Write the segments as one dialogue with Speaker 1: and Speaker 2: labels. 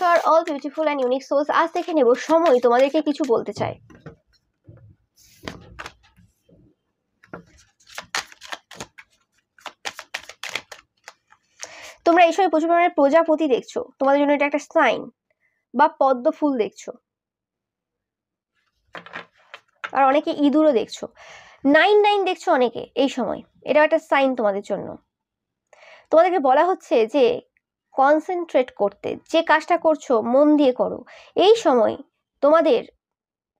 Speaker 1: নমস্কার all beautiful and unique souls. আজ দেখে নেব সময় তোমাদেরকে কিছু বলতে চায়। তোমরা এই সময় প্রচুর পরিমাণে প্রজাপতি দেখছো, তোমাদের জন্য এটা একটা সাইন, বা পদ্ম ফুল দেখছো, আর অনেকে ইঁদুরও দেখছো, 9 দেখছো অনেকে এই সময়। এটা একটা সাইন তোমাদের জন্য। তোমাদেরকে বলা হচ্ছে যে কনসেন্ট্রেট করতে, যে কাজটা করছো মন দিয়ে করো। এই সময় তোমাদের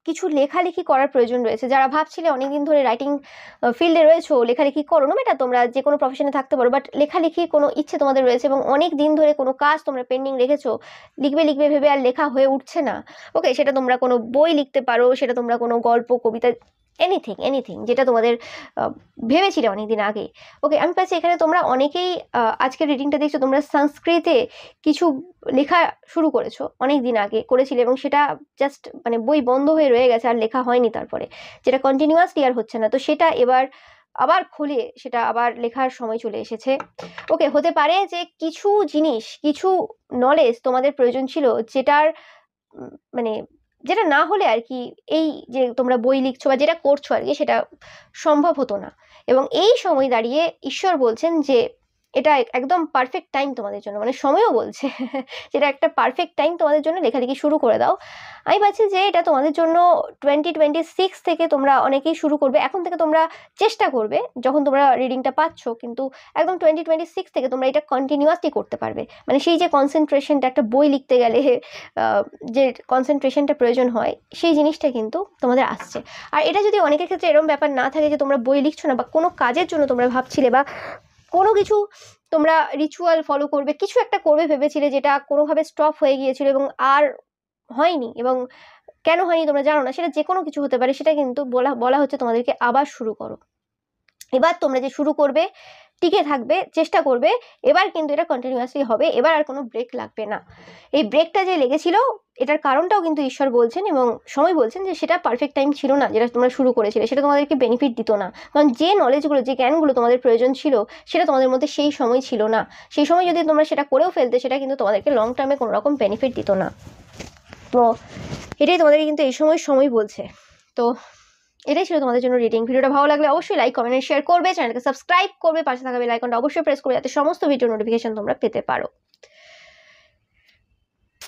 Speaker 1: কিছু লেখালেখি করার প্রয়োজন রয়েছে। যারা ভাবছিলে অনেকদিন ধরে রাইটিং ফিল্ডে রয়েছো, লেখালেখি করো না, এটা তোমরা যে কোনো প্রফেশনে থাকতে পারো, বাট লেখালেখির কোনো ইচ্ছে তোমাদের রয়েছে এবং অনেক দিন ধরে কোনো কাজ তোমরা পেন্ডিং রেখেছো, লিখবে লিখবে ভেবে আর লেখা হয়ে উঠছে না। ওকে, সেটা তোমরা কোনো বই লিখতে পারো, সেটা তোমরা কোনো গল্প, কবিতা, এনিথিং যেটা তোমাদের ভেবেছিলে অনেকদিন আগে। ওকে, আমি পাচ্ছি এখানে তোমরা অনেকেই আজকের রিডিংটা দেখছো, তোমরা সংস্কৃতে কিছু লেখা শুরু করেছো, অনেক দিন আগে করেছিলে এবং সেটা জাস্ট মানে বই বন্ধ হয়ে রয়ে গেছে, আর লেখা হয়নি তারপরে, যেটা কন্টিনিউয়াসলি আর হচ্ছে না। তো সেটা এবার আবার খুলে সেটা আবার লেখার সময় চলে এসেছে। ওকে, হতে পারে যে কিছু জিনিস, কিছু নলেজ তোমাদের প্রয়োজন ছিল, যেটার মানে যেটা না হলে আর কি এই যে তোমরা বই লিখছো বা যেটা করছো আর কি, সেটা সম্ভব হতো না। এবং এই সময় দাঁড়িয়ে ঈশ্বর বলছেন যে এটা একদম পারফেক্ট টাইম তোমাদের জন্য, মানে সময়ও বলছে যেটা একটা পারফেক্ট টাইম তোমাদের জন্য, লেখালেখি শুরু করে দাও। আমি ভাবছি যে এটা তোমাদের জন্য 2026 থেকে তোমরা অনেকেই শুরু করবে। এখন থেকে তোমরা চেষ্টা করবে, যখন তোমরা রিডিংটা পাচ্ছ, কিন্তু একদম 2026 থেকে তোমরা এটা কন্টিনিউয়াসলি করতে পারবে। মানে সেই যে কনসেন্ট্রেশনটা একটা বই লিখতে গেলে যে কনসেন্ট্রেশনটা প্রয়োজন হয়, সেই জিনিসটা কিন্তু তোমাদের আসছে। আর এটা যদি অনেকের ক্ষেত্রে এরকম ব্যাপার না থাকে যে তোমরা বই লিখছো না, বা কোনো কাজের জন্য তোমরা ভাবছিলে, বা কোনো কিছু তোমরা রিচুয়াল ফলো করবে, কিছু একটা করবে ভেবেছিলে, যেটা কোনোভাবে স্টপ হয়ে গিয়েছিল এবং আর হয়নি, এবং কেন হয়নি তোমরা জানো না, সেটা যে কোনো কিছু হতে পারে, সেটা কিন্তু বলা হচ্ছে তোমাদেরকে আবার শুরু করো। এবার তোমরা যে শুরু করবে, টিকে থাকবে, চেষ্টা করবে, এবার কিন্তু এটা কন্টিনিউয়াসলি হবে, এবার আর কোনো ব্রেক লাগবে না। এই ব্রেকটা যে লেগেছিল, এটার কারণটাও কিন্তু ঈশ্বর বলছেন এবং সময় বলছেন যে সেটা পারফেক্ট টাইম ছিল না, যেটা তোমরা শুরু করেছিলে, সেটা তোমাদেরকে বেনিফিট দিত না। কারণ যে নলেজগুলো, যে জ্ঞানগুলো তোমাদের প্রয়োজন ছিল, সেটা তোমাদের মধ্যে সেই সময় ছিল না। সেই সময় যদি তোমরা সেটা করেও ফেলতে, সেটা কিন্তু তোমাদেরকে লং টার্মে কোনো রকম বেনিফিট দিত না। তো এটাই তোমাদেরকে কিন্তু এই সময় বলছে। তো এটাই ছিল তোমাদের জন্য রিডিং। ভিডিওটা ভালো লাগলে অবশ্যই লাইক, কমেন্ট, শেয়ার করবে, চ্যানেলকে সাবস্ক্রাইব করবে, পাশে থাকা বেল আইকনটা অবশ্যই প্রেস করবে, যাতে সমস্ত ভিডিও নোটিফিকেশন তোমরা পেতে পারো।